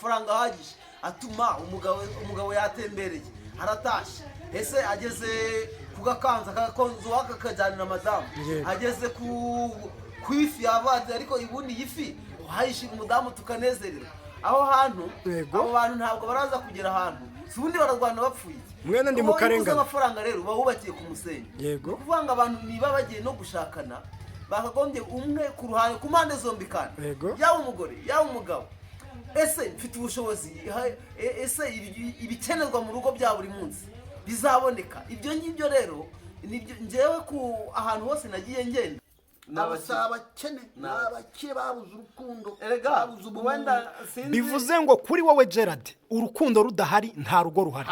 faranga hagije atuma umugabo yatembereye aratashe ese ageze kugakanza kagakonzo wakakajyanira madamu ageze ku ifi yabaze ariko ibundi ifi uhayishira umudamu tukanezerera aho hantu abo bantu ntabwo baraza kugera ahantu subundi bararwana bapfuye mwene ndi mu karengane amafaranga rero bahubakiye ku musenyi yego kuvanga abantu niba bagiye no gushakana bakagombye umwe ku ruhande ku mpande zombi kandi yaba umugore yaba umugabo ese mfite ubushobozi ese ibikenerwa mu rugo bya buri munsi bizaboneka ibyo ngibyo rero njyewe ku ahantu hose nagiye ngenda abakene n'abakire babuze urukundo babuze wenda bivuze ngo kuri wowe Gerard urukundo rudahari nta rugo ruhari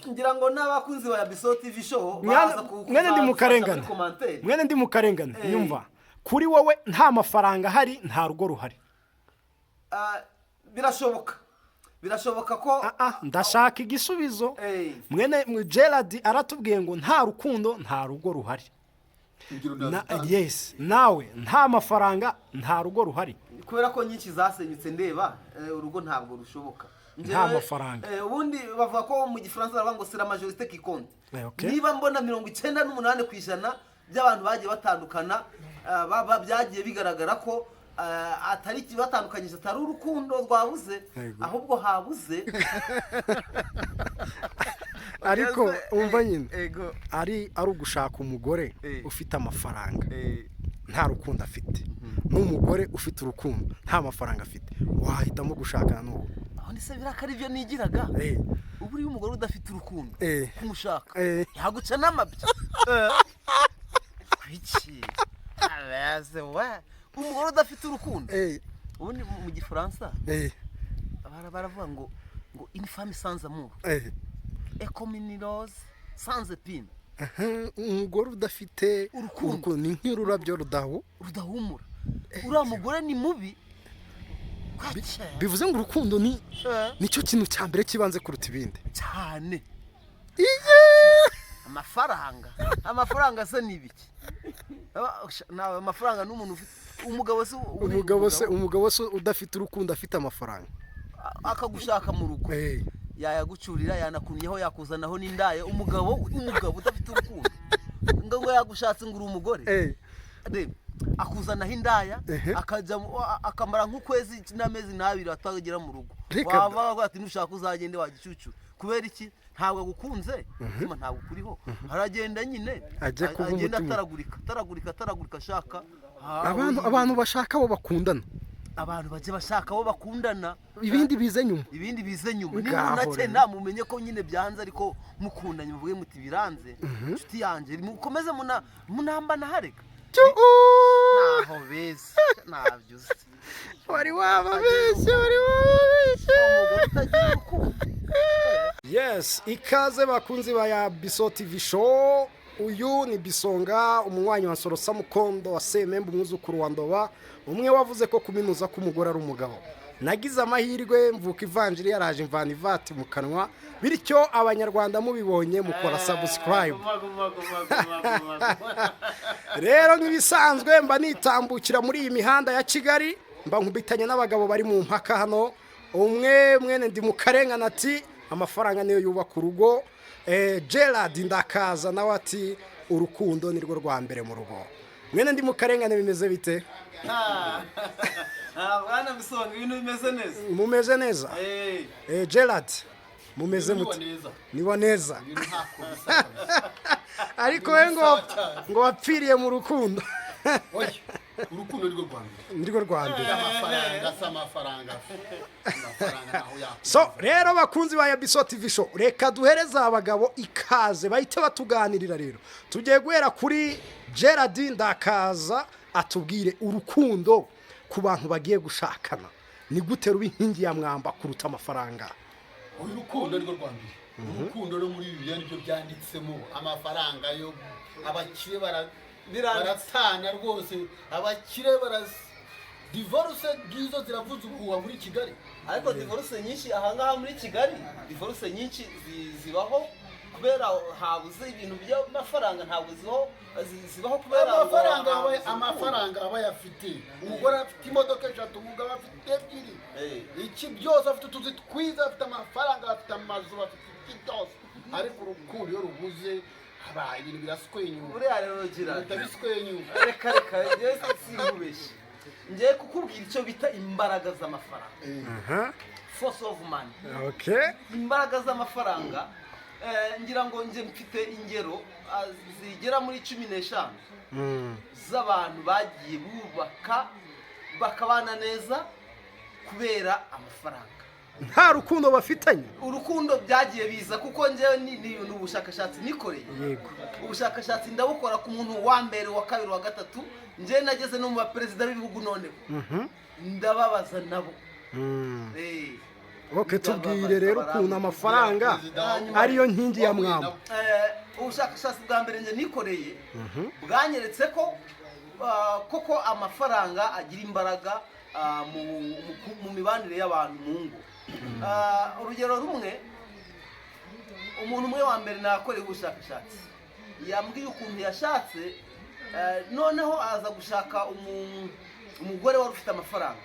ngira ngo n'abakunzi ba Biso TV show mwene ndi mu karengane nyumva kuri wowe nta mafaranga ahari nta rugo ruhari birashoboka ko ndashaka igisubizo mwene Gerard aratubwiye ngo nta rukundo nta rugo ruhari yes nawe nta mafaranga nta rugo ruhari kubera ko nyinshi zasenyutse ndeba urugo ntabwo rushoboka nta mafaranga ubundi bavuga ko mu gifaransa baravuga ngo c'est la majorité qui compte niba mbona 98% by'abantu bagiye batandukana byagiye bigaragara ko atari kibatandukanyije atari urukundo rwabuze ahubwo habuze ariko umva nyine ari ugushaka umugore ufite amafaranga nta rukundo afite n'umugore ufite urukundo nta mafaranga afite wahitamo gushakana n'uwo aho ndetse birakari byo nigiraga ubu uri umugore udafite urukundo kumushaka yaguca n'amabya iki abaze wa umugore udafite urukundo ubundi mu gifaransa baravuga ngo une femme sans amour et comme une rose sans épine umugore udafite urukundo ni nk'ururabyo rudahumura uriya mugore ni mubi bivuze ngo urukundo nicyo kintu cya mbere kibanze kuruta ibindi cyane amafaranga se ni ibiki nawe amafaranga n'umuntu ufite umugabo se udafite urukundo afite amafaranga akagushaka mu rugo yayagucurira yanakunyeho yakuzanaho n'indaye umugabo udafite urukundo ngo yagushatse ngo uri umugore akuzanaho indaya akamara nk'ukwezi n'amezi n'abiri atagera mu rugo wavuga ati nushaka uzagende wagicucu kubera iki ntabwo agukunze ntabwo kuriho aragenda nyine agenda ataragurika ashaka abantu bashaka abo bakundana abantu baje bashaka abo bakundana ibindi bize nyuma niba nake namumenye ko nyine byanze ariko mukundanye muvuge muti biranze inshuti yanjye mukomeze munambana hareka naho bese nabyuze wari wababeshye yes ikaze bakunzi ba Biso TV show uyu ni Bisonga umunywanyi wa Sorosa Mukondo wa Semembe umwuzukuru wa Ndoba umwe wavuze ko kuminuza k'umugore ari umugabo nagize amahirwe mvuka ivanjiri yaraje imvana ivati mu kanwa bityo abanyarwanda mubibonye mukora subscribe rero nk'ibisanzwe mba nitambukira muri iyi mihanda ya Kigali mba nkubitanye n'abagabo bari mu mpaka hano mwene ndi mu karengane ati amafaranga niyo yubaka urugo Gerard ndakaza nawe ati urukundo nirwo rwa mbere mu rugo mwene ndi mu karengane bimeze bite bwana Bisonga ibintu bimeze neza mumeze neza Gerard mumeze muti nibo neza ariko we ngo wapfiriye mu rukundo urukundo nirwo rwa mbere amafaranga so rero bakunzi ba Biso TV show reka duhereza abagabo ikaze bahite batuganirira rero tugiye guhera kuri Gerard ndakaza atubwire urukundo ku bantu bagiye gushakana ni gute ruba inkingi ya mwamba kuruta amafaranga urukundo nirwo rwa mbere urukundo no muri Bibiliya nibyo byanditsemo amafaranga yo abakire baratana rwose abakire divorce gizo ziravuze ubuwa muri Kigali ariko divorce nyinshi ahangaha muri Kigali divorce nyinshi zibaho kubera habuze ibintu by'amafaranga ntabwo zibaho kubera amafaranga aba yafite umugore afite imodoka 3 umugabo afite 2 iki byose afite utuzi twiza afite amafaranga afite amazu afite byose ariko urukundo iyo rubuze haba ibintu biraswenyuka uriya rero gira bitabiswenyuka reka Yesu sinkubeshye ngiye kukubwira icyo bita imbaraga z'amafaranga force of money. Imbaraga z'amafaranga ngira ngo nje mfite ingero zigera muri 15 z'abantu bagiye bubaka bakabana neza kubera amafaranga. Nta rukundo bafitanye. Urukundo byagiye biza kuko njewe ni ubushakashatsi nikoreye. Yego. Ubushakashatsi ndabukora ku muntu wa mbere wa kabiri wa gatatu nje nageze no mu baperezida b'ibihugu none. Ndababaza nabo. Okay, tubwire rero ukuntu amafaranga ariyo nkingi ya mwamba. Ubushakashatsi bwa mbere nje nikoreye bwanyeretse ko koko amafaranga agira imbaraga mu mibanire y'abantu mu ngo. Urugero rumwe umuntu umwe wa mbere nakoreye ubushakashatsi yambwiye ukuntu yashatse noneho aza gushaka umugore wari ufite amafaranga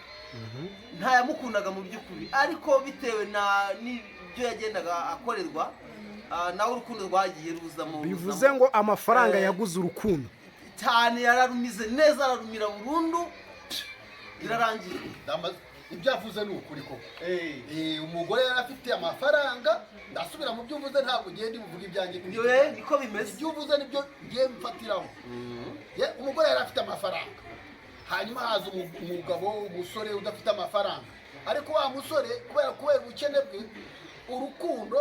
nta yamukundaga mu by'ukuri ariko bitewe n'ibyo yagendaga akorerwa nawe urukundo rwagiye ruzamo. Bivuze ngo amafaranga yaguze urukundo cyane yararumize neza ararumira burundu irarangiye. Ibyavuze ni ukuri koko umugore yari afite amafaranga ndasubira mu byo uvuze ntabwo ugenda uvuga ibyanjye niko bimeze. Ibyo uvuze nibyo ngiye mfatiraho. Umugore yari afite amafaranga hanyuma haza umugabo umusore udafite amafaranga ariko wa musore kubera ubukene bwe urukundo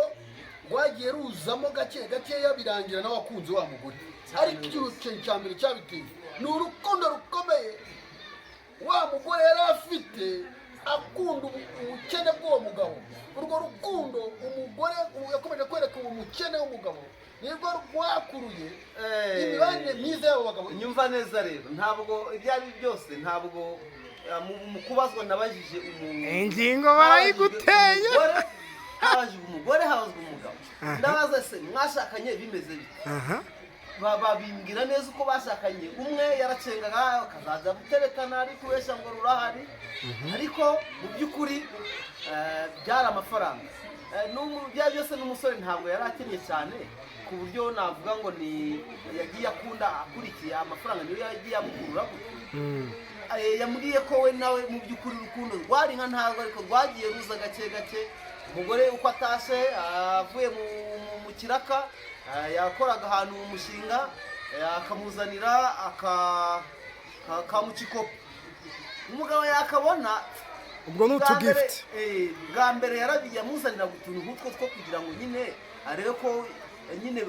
rwagiye ruzamo gake yabirangira n'abakunzi wa mugore ariko ikintu cya mbere cyabiteye ni urukundo rukomeye wa mugore yari afite akunda ubukene bw'uwo mugabo. Urwo rukundo umugore yakomeje kwereka uwo mukene w'umugabo nibwo rwakuruye imibanire myiza y'abo bagabo. Nyumva neza rero ntabwo ibyo ari byose ntabwo mu kubazwa nabajije ingingo barayiguteye habajwe umugore habazwe umugabo ndabaza se mwashakanye bimeze bite babimbwira neza uko bashakanye. Umwe yaracengaga akazaza guterekana ari kubesha ngo rurahari ariko mu by'ukuri byari amafaranga. Bya byose n'umusore ntabwo yari akennye cyane ku buryo navuga ngo ni yagiye akunda akurikiye amafaranga niyo yagiye amukurura yambwiye ko we nawe mu by'ukuri urukundo rwari nka ntabwo ariko rwagiye ruza gake. Umugore uko atashe avuye mu kiraka yakoraga ahantu mu mushinga akamuzanira akamucikopa umugabo yakabona ubwo n'utugift bwa mbere yamuzanira utuntu nk'utwo two kugira ngo nyine arebe ko nyine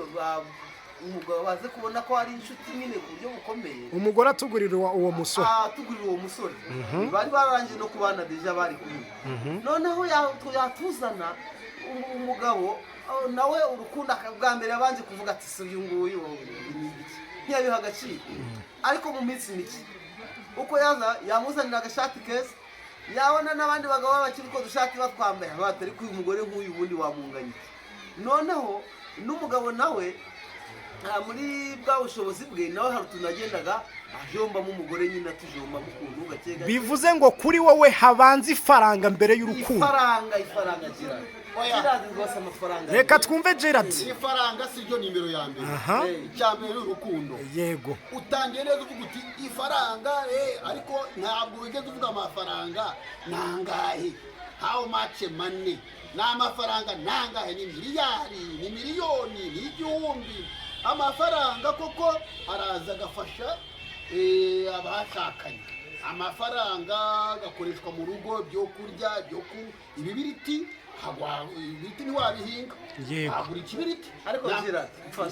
umugabo baze kubona ko ari inshuti nyine ku buryo bukomeye. Umugore atugurira uwo musore bari barangije no kubana deja bari kumwe noneho yatuzana umugabo nawe urukundo bwa mbere yabanje kuvuga ati se uyu nguyu ntiyabiha agaciro ariko mu minsi mike uko yamuzanira agashati keza yabona n'abandi bagabo babakiri ko dushati batwambaye batari ko uyu mugore nk'uyu ubundi wamunganye. Noneho n'umugabo nawe muri bwa bushobozi bwe nawe hari utuntu agendaga ajombamo umugore nyine atujomba mukuntu gake. Bivuze ngo kuri wowe habanza ifaranga mbere y'urukundo. Ifaranga Gerard rwose amafaranga. Reka twumve Gerard. Ifaranga siryo nimero ya mbere. Icyambere y'urukundo. Yego. Utangiye neza uvuga uti ifaranga ariko ntabwo wigeze uvuga amafaranga nangahe. How much money? N'amafaranga nangahe ni miliyari, ni miliyoni, ni igihumbi. Amafaranga koko araza agafasha abashakanye. Amafaranga gakoreshwa mu rugo byo kurya byo ibibiriti ibiti ntiwabihinga agura ikibiriti ariko Gerard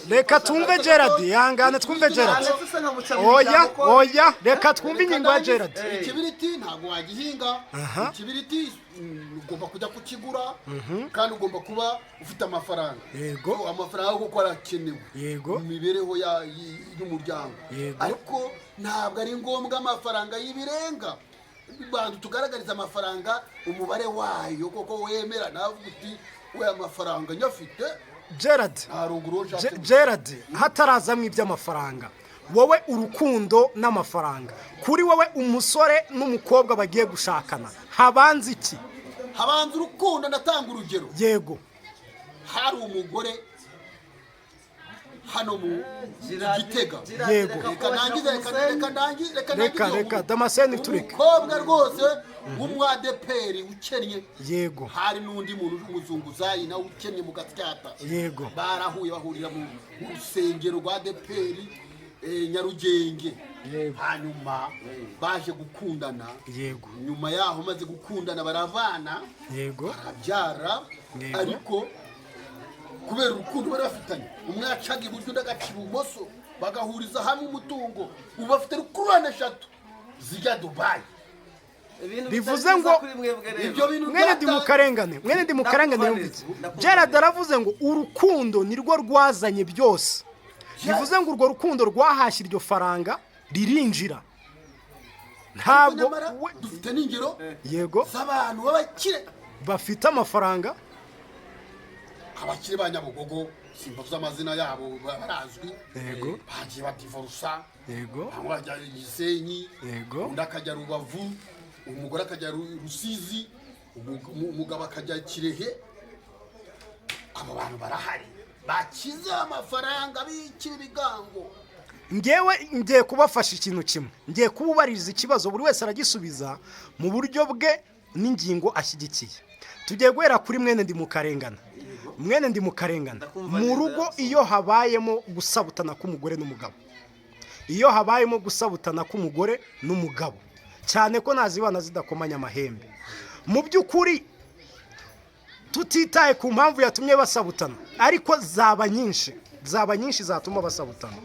reka twumve Gerard yangane twumve Gerard oya reka twumve ingingo ya Gerard. Ikibiriti ntabwo wagihinga ikibiriti ugomba kujya kukigura kandi ugomba kuba ufite amafaranga. Yego amafaranga kuko arakenewe mu mibereho y'umuryango ariko ntabwo ari ngombwa amafaranga y'ibirenga. bantu tugaragariza amafaranga umubare wayo koko wemera navuga uti we amafaranga nyafite Gerard Gerard hatarazamwe iby'amafaranga wowe urukundo n'amafaranga kuri wowe umusore n'umukobwa bagiye gushakana habanza iki? Habanza urukundo. Ndatanga urugero. Yego. Hari umugore hano mu Gitega. Yego. Reka Damascene tureke. Umukobwa rwose w'umwadeperi ukennye. Yego. Hari n'undi muntu w'umuzunguzayi nawe ukennye mu Gatyata. Yego. Barahuye bahurira mu rusengero rwa deperi Nyarugenge. Hanyuma baje gukundana. Yego. Nyuma yaho maze gukundana baravana. Yego. Barabyara. Ariko kubera urukundo bari bafitanye umwe acaga iburyo ndagaca ibumoso bagahuriza hamwe umutungo ubu bafite rukurane 3 zijya Dubai. Bivuze ngo mwene ndi mu karengane yumvise Gerard aravuze ngo urukundo nirwo rwazanye byose. Bivuze ngo urwo rukundo rwahashye iryo faranga ririnjira. Ntabwo dufite n'ingero yego z'abantu b'abakire bafite amafaranga. Abakire ba Nyabugogo simbavuze amazina yabo barazwi. Yego. Bagiye badivorusa. Yego. Bamwe bajya Gisenyi. Yego. Undi akajya Rubavu, umugore akajya Rusizi, umugabo akajya Kirehe. Abo bantu barahari bakize amafaranga bikira ibigango. Ngiye kubafasha ikintu kimwe, ngiye kububaririza ikibazo buri wese aragisubiza mu buryo bwe n'ingingo ashyigikiye. Tugiye guhera kuri mwene ndi mu karengana. Mwene ndi mu karengana mu rugo iyo habayemo gusabutana k'umugore n'umugabo, iyo habayemo gusabutana k'umugore n'umugabo cyane ko nazibana zidakomanya amahembe, mu by'ukuri tutitaye ku mpamvu yatumye basabutana ariko zaba nyinshi zatuma basabutana,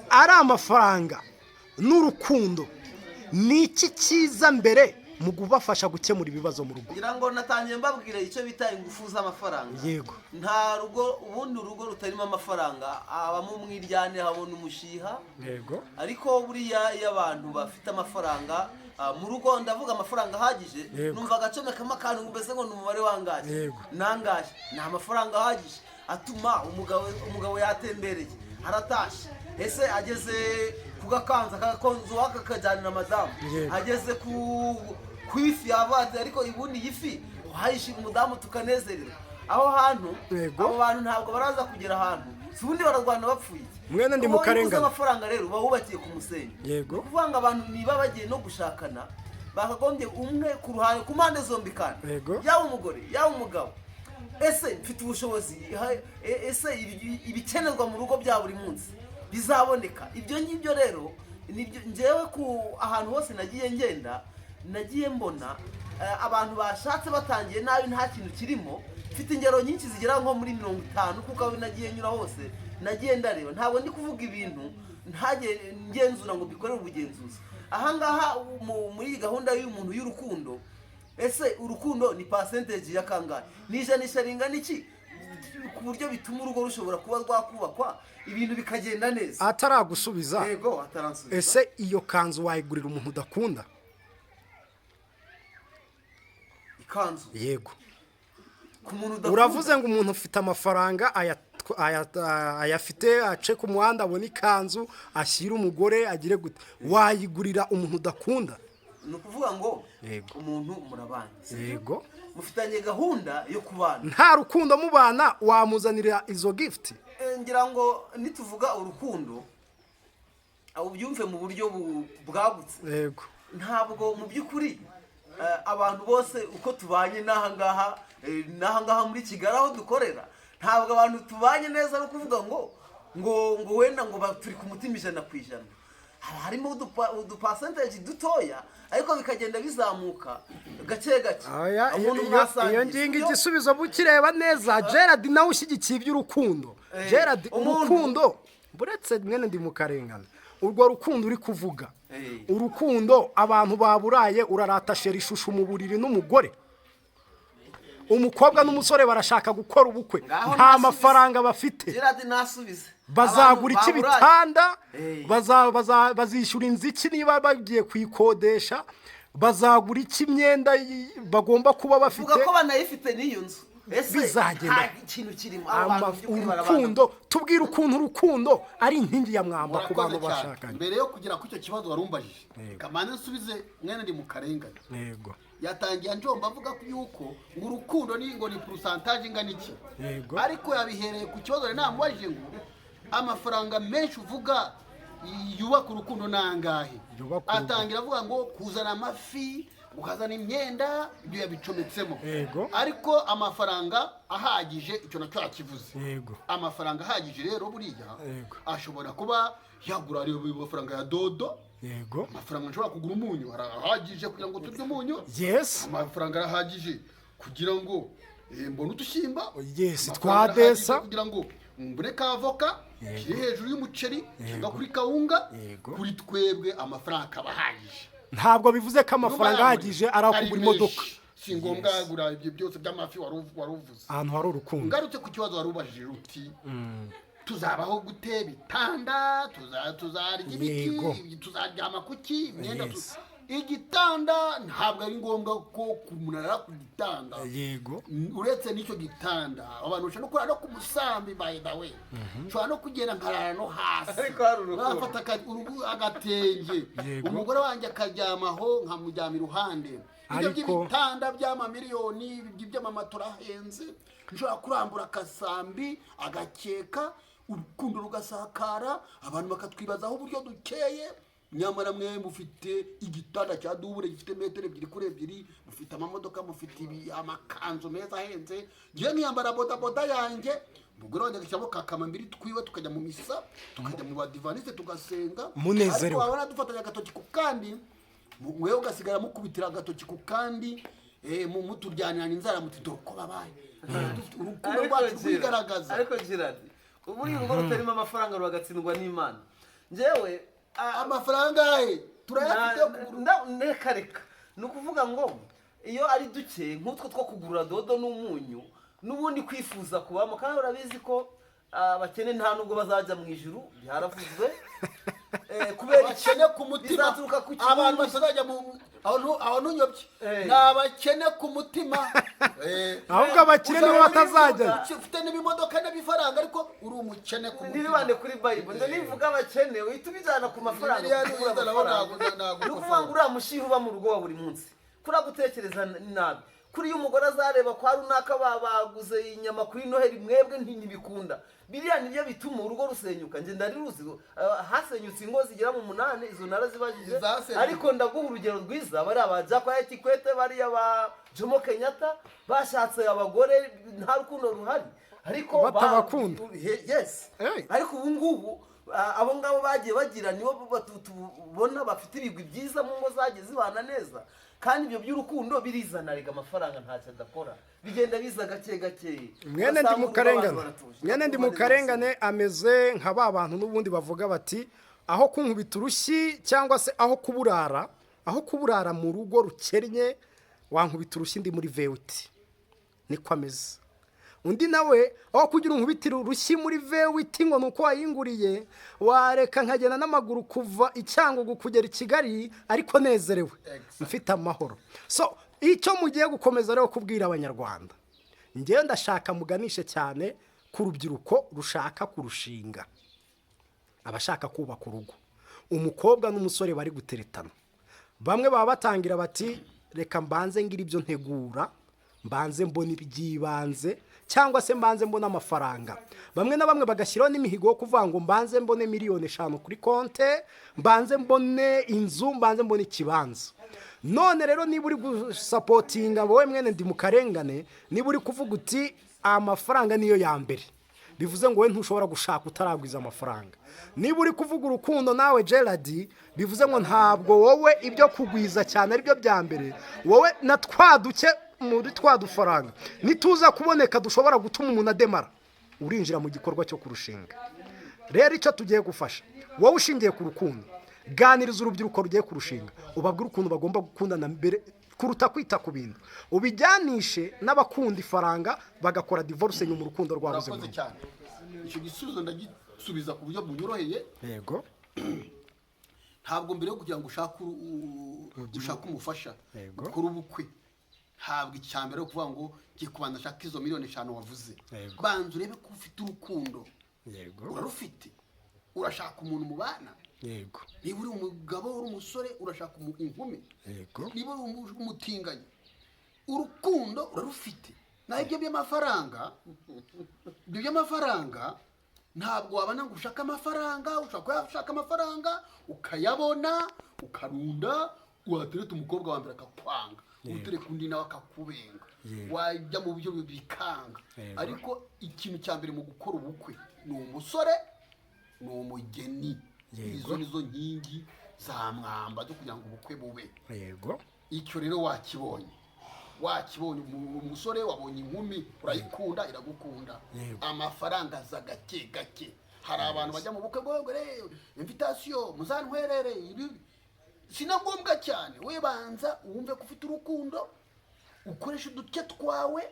ari amafaranga n'urukundo, ni iki cyiza mbere mu kubafasha gukemura ibibazo mu rugo? Ngira ngo natangiye mbabwira icyo bita ingufu z'amafaranga. Yego. Nta rugo ubundi urugo rutarimo amafaranga abamo umwiryane habona umushiha. Yego. Ariko buriya iyo abantu bafite amafaranga mu rugo ndavuga amafaranga ahagije, numva agacome kama kantu mbese ngo numubare wangaje nangaje nta amafaranga ahagije atuma umugabo yatembereye haratashe ese ageze kugakanza kagakonzo wakakajyana na madamu ageze ku ifi yabaze ariko ibundi yifi uhayishira umudamu tukanezerera aho hantu abo bantu ntabwo baraza kugera ahantu ubundi bararwana bapfuye. Mwene ndi mu karengane amafaranga rero bawubakiye ku musenyi. Yego. Kuvanga abantu niba bagiye no gushakana bakagombye umwe ku ruhande ku mpande zombi kandi yawe umugore yawe umugabo ese mfite ubushobozi ese ibikenerwa mu rugo bya buri munsi bizaboneka. Ibyo ngibyo rero ngewe ku ahantu hose nagiye ngenda nagiye mbona abantu bashatse batangiye nabi nta kintu kirimo. Mfite ingero nyinshi zigera nko muri 50 kuko aho nagiye nyura hose nagiye ndareba, ntabwo ndi kuvuga ibintu ntagiye ngenzura ngo bikorere ubugenzuzi. Ahangaha muri gahunda y'umuntu y'urukundo, ese urukundo ni percentage ya kangahe? Nijanisha ringana iki ku buryo bituma urugo rushobora kuba rwakubakwa ibintu bikagenda neza? Ataragusubiza. Yego, ataransubiza. Ese iyo kanzu wayigurira umuntu udakunda? Ikanzu? Yego. Ku muntu udakunda. Uravuze ngo umuntu ufite amafaranga ayafite ace ku muhanda abona ikanzu ashyira umugore agire gute, wayigurira umuntu udakunda? Ni ukuvuga ngo umuntu murabanye. Yego. Mufitanye gahunda yo kubana. Nta rukundo mubana wamuzanira izo gift? Ngira ngo nituvuga urukundo ubyumve mu buryo bwagutse. Yego. Ntabwo mu by'ukuri abantu bose uko tubanye n'ahangaha muri Kigali aho dukorera, ntabwo abantu tubanye neza no kuvuga ngo wenda ngo turi ku mutima 100%. Harimo udupercentage dutoya ariko bikagenda bizamuka gake gake. Iyo ngingo igisubizo bukireba neza Gerard nawe ushyigikiye iby'urukundo. Gerard urukundo buretse mwene ndi mu karengane urwo rukundo uri kuvuga urukundo abantu baburaye urarata sheri ishusho mu buriri n'umugore, umukobwa n'umusore barashaka gukora ubukwe nta mafaranga bafite. Gerard nasubize bazagura iki bitanda bazishyura inziki niba bagiye kuyikodesha bazagura iki imyenda bagomba kuba bafite vuga ko banayifite n'iyo nzu ese bizagenda nta ikintu kirimo abo bantu by'ukuri barabana urukundo tubwire ukuntu urukundo ari inkingi ya mwamba ku bantu Murakoze cyane. bashakanye. Mbere yo kugera ku icyo kibazo warumbajije kamanzi nsubize mwene ndi mu karengane Yego. yatangiye njomba avuga ko yuko ngo urukundo ngo ni pourcentage ingana iki Yego. ariko yabihereye ku kibazo rero namubajije ngo amafaranga menshi uvuga yubaka urukundo nangahe Yubaka urugo. atangira avuga ngo kuzana amafi ukazana imyenda ibyo yabicometsemo Yego. ariko amafaranga ahagije icyo nacyo yakivuze Yego. amafaranga ahagije rero buriya Yego. ashobora kuba yagura amafaranga ya dodo Yego. amafaranga nshobora kugura umunyu arahagije kugira ngo turye umunyu Yes. amafaranga arahagije kugira ngo mbone udushyimba Yes, Amafaranga twadesa. arahagije kugira ngo mbone ka avoka kiri hejuru y'umuceri cyangwa kuri kawunga Yego. kuri twebwe amafaranga akaba ahagije Ntabwo bivuze ko amafaranga ahagije ari akugura imodoka. si ngombwa yagura ibyo byose by'amafi wari uvuze Ahantu hari urukundo. ngarutse ku kibazo wari ubajije ruti tuzabaho gute bitanda tuzarya ibiki Yego. tuzaryama kuki imyenda Yes. igitanda ntabwo ari ngombwa ko kumunara ku gitanda Yego. uretse n'icyo gitanda abantu bashobora no kurara no ku musambi by the way ushobora no kugenda nkarara no hasi Ariko hari urukundo. nafata agatenge Yego. umugore wanjye akaryamaho nkamuryama iruhande ibyo Ariko- by'ibitanda by'amamiliyoni by'amamatora ahenze nshobora kurambura akasambi agakeka urukundo rugasakara abantu bakatwibazaho uburyo dukeye nyamara mwe mufite igitanda cya dubure gifite metero 2x2 mufite amamodoka mufite amakanzu meza ahenze ngiye nkiyambara bodaboda yanjye umugore wanjye agashyiramo kakamambiri twiwe tukajya mu misa tukajya mu badivaniste tugasenga Munezerewe. ariko wabona dufatanya agatoki ku kandi mwewe ugasigara mukubitira agatoki ku kandi muturyanirana inzara muti dore uko babaye urukundo rwacu rwigaragaza ariko Gerard ubu uri urugo rutarimo amafaranga ruragatsindwa n'Imana njyewe amafaranga ahe turayafite reka ni ukuvuga ngo iyo ari duke nk'utwo two kugura dodo n'umunyu n'ubundi kwifuza kubamo kandi urabizi ko abakene nta nubwo bazajya mu ijuru byaravuzwe kubera abakene ku mutima bizaturuka ku abantu kibuno bazajya aho ntunyobye ni abakene ku mutima Ahubwo abakire nibo batazajya. ufite n'ibimodoka n'ibifaranga ariko uri umukene ku mutima ntibibane kuri Bible ngo nivuga abakene uhita ubijyana ku mafaranga ni ukuvuga ngo uriya mushiha uba mu rugo wa buri munsi kuragutekereza nabi kuri iyo umugore azareba kwa runaka baguze inyama kuri noheli mwebwe ntibikunda biriya nibyo bituma urugo rusenyuka njye ndariruzi hasenyutse ingo zigera mu 8 izo narazibajije ariko ndaguha urugero rwiza bari aba Jakaya Kikwete bari aba Jomo Kenyatta bashatse abagore nta rukundo ruhari ariko batabakunda. Yes. Ariko ubu ngubu abo ngabo bagiye bagira nibo tubona bafite ibigwi byiza mu ngo zagiye zibana neza kandi ibyo by'urukundo birizana rega amafaranga ntacyo adakora bigenda biza gake gake Mwene ndi mu karengane ameze nka ba bantu n'ubundi bavuga bati aho kunkubita urushyi cyangwa se aho kuburara mu rugo rukennye wankubita urushyi ndi muri vewiti niko ameze undi nawe aho kugira unkubitire urushyi muri vewiti ngo nuko wayinguriye wareka nkagenda n'amaguru kuva icyangugu kugera i Kigali ariko nezerewe mfite amahoro. So icyo mugiye gukomeza rero kubwira abanyarwanda njyewe ndashaka muganishe cyane ku rubyiruko rushaka kurushinga abashaka kubaka urugo umukobwa n'umusore bari guteretana bamwe baba batangira bati reka mbanze ngira ibyo ntegura mbanze mbona ibyibanze cyangwa se mbanze mbona amafaranga bamwe na bamwe bagashyiraho n'imihigo yo kuvuga ngo mbanze mbone miliyoni 5 kuri konte mbanze mbone inzu mbanze mbone ikibanza none rero niba uri gusapotinga wowe mwene ndi mu karengane niba uri kuvuga uti amafaranga niyo ya mbere bivuze ngo we ntushobora gushaka utaragwiza amafaranga niba uri kuvuga urukundo nawe Gerard bivuze ngo ntabwo wowe ibyo kugwiza cyane ari byo bya mbere wowe na twaduke muri twadufaranga nituza kuboneka dushobora gutuma umuntu ademara urinjira mu gikorwa cyo kurushinga rero icyo tugiye gufasha wowe ushingiye ku rukundo ganiriza urubyiruko rugiye kurushinga ubabwira ukuntu bagomba gukundana mbere kuruta kwita ku bintu ubijyanishe n'abakunda ifaranga bagakora divorce nyuma urukundo rwabuze mu icyo gisubizo ndagisubiza ku buryo bunyoroheye yego ntabwo mbere yo kugira ngo ushake umufasha ukora ubukwe ntabwo icya mbere kuvuga ngo ngiye kubanza ashaka izo miliyoni 5 wavuze banza urebe ko ufite urukundo urarufite urashaka umuntu mubana yego niba uri umugabo uri umusore urashaka inkumi yego niba uri umutinganyi urukundo urarufite naho ibyo by'amafaranga ntabwo wabana ngo ushaka amafaranga ushaka amafaranga ukayabona ukarunda watereta umukobwa wa mbere akakwanga utereka undi nawe akakubenga wajya mu buryo bikanga ariko ikintu cya mbere mu gukora ubukwe ni umusore ni umugeni izo nizo nkingi za mwamba zo kugira ngo ubukwe bube yego icyo rero wakibonye umusore wabonye inkumi urayikunda iragukunda amafaranga aza gake gake hari abantu bajya mu bukwe bwo rero invitation muzantwerere sina ngombwa cyane we banza wumve ko ufite urukundo ukoresha uduke twawe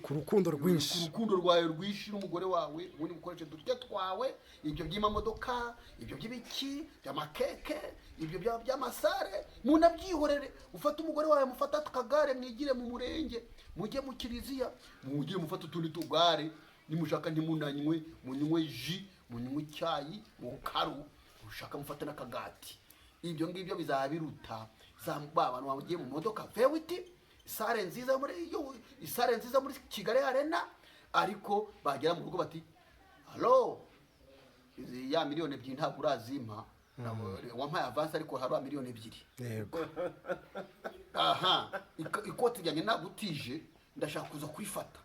ku rukundo rwinshi ku rukundo rwawe rwishi n'umugore wawe ubundi ukoresha uduke twawe ibyo by'imodoka ibyo by'ibiki by'amakeke ibyo by'amasare munabyihorere ufata umugore wawe mufata akagare mwigire mu murenge mujye mu kiliziya mujye mufata utundi tugare nimushaka ntimunanywe munywe ji munywe icyayi mu karu ushaka mufata n'akagati ibyo ngibyo bizaba biruta abantu bagiye mu modoka vewiti isare nziza muri Kigali Arena ariko bagera mu rugo bati halo ya miliyoni 2 ntabwo urazimpa wampaye avance ariko hari miliyoni 2 yego ikoti ryanjye nagutije ndashaka kuza kwifata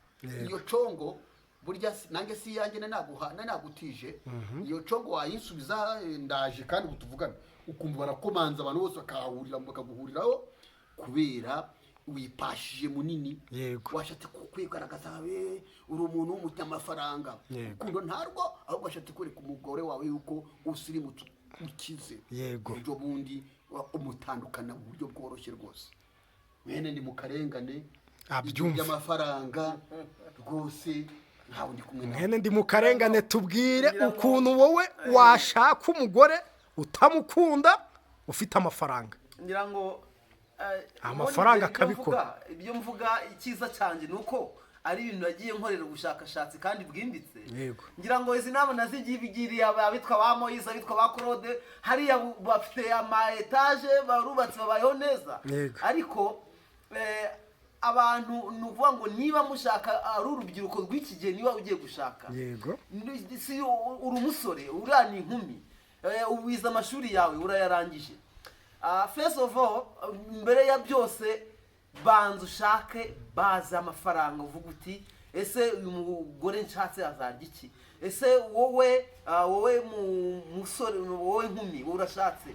iyo congo burya nange si yanjye nagutije iyo congo wayinsubiza ndaje kandi butuvugana ukumva barakomanza abantu bose bakaguhuriraho kubera wipashije munini washatse kwigaragaza uri umuntu w'umunyamafaranga kundo ntarwo ahubwo washatse kwereka umugore wawe yuko usirimutse ukize ibyo bundi umutandukana mu buryo bworoshye rwose mwene ndi mu karengane by'amafaranga rwose ntawe ndi kumwe nawe mwene ndi mu karengane tubwire ukuntu wowe washaka umugore utamukunda ufite amafaranga ngira ngo amafaranga akabikora ibyo mvuga icyiza cyane nuko ari ibintu nagiye nkorera ubushakashatsi kandi bwimbitse ngira ngo izi nama nazigiye bigiriye abitwa ba Moise abitwa ba Claude hariya bafite ama etage barubatse babayeho neza ariko abantu nuvuga ngo niba mushaka ari urubyiruko rw'iki gihe niba ugiye gushaka yego si uri umusore urani inkumi ubiza amashuri yawe urayarangije first of all mbere ya byose banza ushake baza amafaranga uvuga uti ese uyu mugore nshatse azarya iki ese wowe musore wowe nkumi urashatse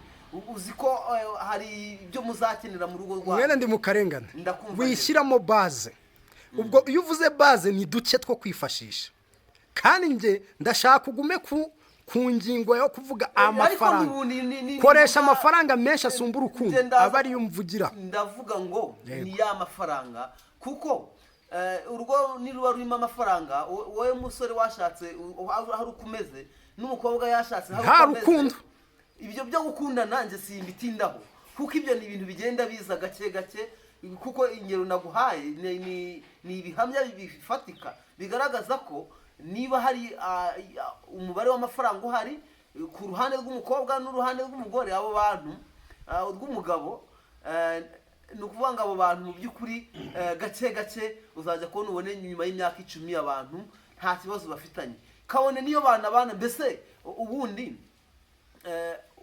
uzi ko hari ibyo muzakenera mu rugo rwawe mwene ndi mu karengane wishyiramo base ubwo iyo uvuze base ni duke two kwifashisha kandi nge ndashaka ugume ku ngingo yo kuvuga amafaranga koresha amafaranga menshi asumba urukundo aba ariyo mvugira ndavuga ngo ni ya mafaranga kuko urugo niruba rurimo amafaranga wowe musore washatse hari ukumeze n'umukobwa yashatse nta rukundo ibyo byo gukunda nanjye simbitindaho kuko ibyo ni ibintu bigenda biza gake gake kuko ingero naguhaye ni ibihamya bifatika bigaragaza ko niba hari umubare w'amafaranga uhari ku ruhande rw'umukobwa n'uruhande rw'umugore abo bantu rw'umugabo ni ukuvuga ngo abo bantu mu by'ukuri gake gake uzajya kubona ubone nyuma y'imyaka 10 abantu nta kibazo bafitanye kabone niyo bana mbese ubundi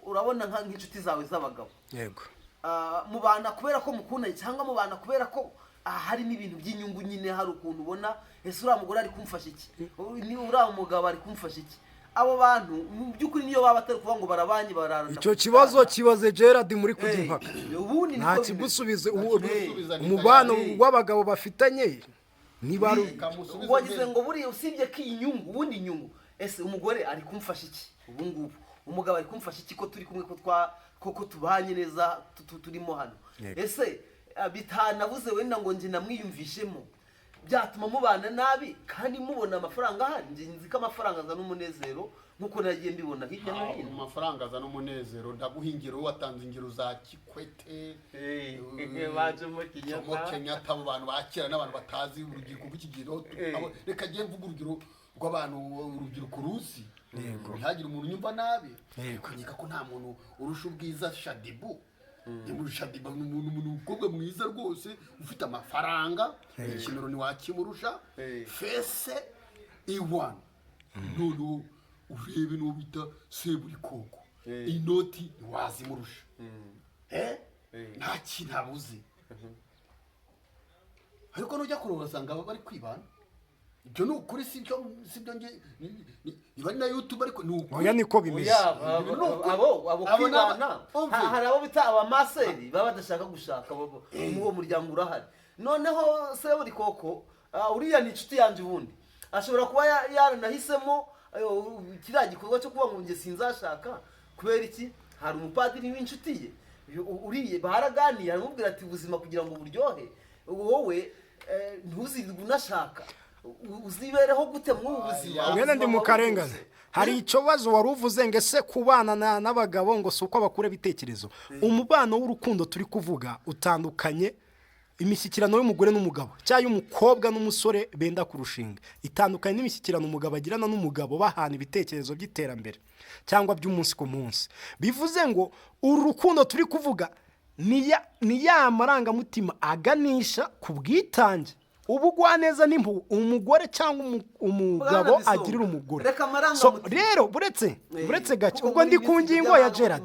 urabona nk'inshuti zawe z'abagabo yego mu bana kubera ko mukundanye cyangwa mu bana kubera ko harimo ibintu by'inyungu nyine hari ukuntu ubona ese uriya mugore ari kumfasha iki uriya mugabo ari kumfasha iki abo bantu mu by'ukuri niyo baba batari kuvuga ngo barabanye bararana icyo kibazo kibaze Gerard muri kujya impaka nta kigusubize umubano w'abagabo bafitanye niba wagize ngo buriya usibye ko inyungu ubundi inyungu ese umugore ari kumfasha iki ubu ngubu umugabo ari kumfasha iki ko turi kumwe ko tubanye neza turimo hano ese bitanabuze wenda ngo nje namwiyumvishemo byatuma mubana nabi kandi mubona amafaranga ahari. Nzi ko amafaranga azana umunezero nkuko nagiye mbibona hirya no hino. Amafaranga azana umunezero, ndaguha ingero, watanze ingero za Kikwete, bajemo Kenyatta, abo bantu bakira n'abantu batazi urubyiruko rw'ikigero. Reka ngiye mvuga urugero rw'abantu urubyiruko ruzi, ntihagire umuntu unyumva nabi. Nkeka ko nta muntu urusha ubwiza Shadibu. Shadibu ni umukobwa mwiza rwose ufite amafaranga, ikimero ntiwakimurusha. Fese iwan none urebe n'uwo bita Seburikoko, inoti ntiwazimurusha. Nta kintu abuze. Ariko nujya kureba usanga bari kwibana. Ibyo ni ukuri, sibyo nge niba na YouTube, ariko ni ukuri. Oya niko bimeze. Abo kwibana hari abo bita abamaseri baba badashaka gushaka, uwo muryango urahari. Noneho Seburikoko uriya ni inshuti yanjye ubundi, ashobora kuba yaranahisemo kiriya gikorwa cyo kuba ngo nge sinzashaka kubera iki. Hari umupadiri w'inshuti ye uriye baraganiye, aramubwira ati ubuzima kugira ngo buryohe wowe ntuzirirwe unashaka, uzibereho gute muri ubu buzima. Mwene ndi mu karengane. Hari ikibazo wari uvuze ngo ese kubana n'abagabo ngo si uko bakura ibitekerezo. Umubano w'urukundo turi kuvuga utandukanye. Imishyikirano y'umugore n'umugabo cyangwa y'umukobwa n'umusore benda kurushinga itandukanye n'imishyikirano umugabo agirana n'umugabo bahana ibitekerezo by'iterambere cyangwa by'umunsi ku munsi. Bivuze ngo uru rukundo turi kuvuga ni ya marangamutima aganisha ku bwitange, ubugwaneza n'impuhwe umugore cyangwa umugabo agirira umugore. Rero buretse gake ubwo ndi ku ngingo ya Gerard.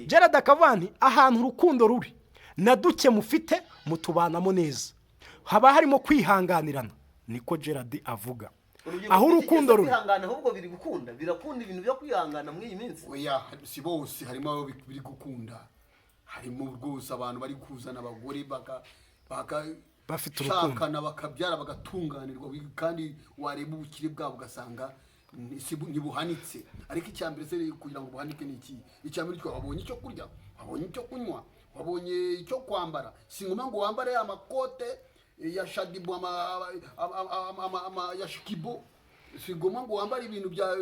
Gerard akavani ahantu urukundo ruri na duke mufite mutubanamo neza, haba harimo kwihanganirana, niko Gerard avuga. Aho urukundo ruri ahubwo biri gukunda, birakunda ibintu byo kwihangana muri iyi minsi. Oya si bose, harimo abo biri gukunda, harimo rwose abantu bari kuzana abagore bafite urukundo bakabyara bagatunganirwa, kandi wareba ubukire bwabo ugasanga ntibuhanitse. Ariko icyambere se kugira ngo buhanike ni iki? Icyambere cyo wabonye icyo kurya, wabonye icyo kunywa, wabonye icyo kwambara. Singoma ngo wambare amakote ya Shadibu ya Shikibo, singoma ngo wambare ibintu bya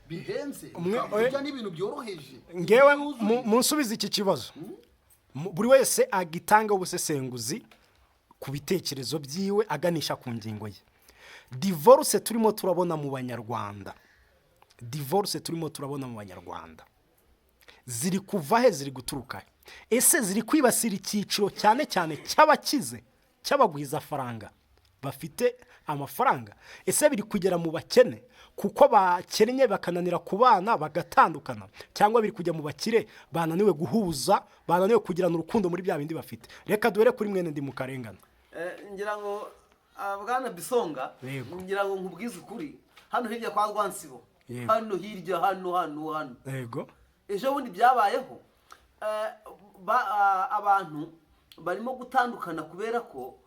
bihenze, burya n'ibintu byoroheje. Ngewe munsubiza iki kibazo, buri wese agitanga ubusesenguzi ku bitekerezo byiwe aganisha ku ngingo ye. Divorce turimo turabona mu Banyarwanda, ziri kuva he, ziri guturuka he? Ese ziri kwibasira icyiciro cyane cyane cy'abakize, cy'abagwiza faranga bafite amafaranga? Ese biri kugera mu bakene kuko bakennye bakananira kubana bagatandukana, cyangwa biri kujya mu bakire bananiwe guhuza, bananiwe kugirana urukundo muri bya bindi bafite? Reka duhere kuri mwene ndi mu karengane. Ngira ngo Bwana Bisonga, ngira ngo nkubwize ukuri, hano hirya kwa Rwansibo, hano hirya hano yego, ejo bundi byabayeho abantu barimo gutandukana kubera ko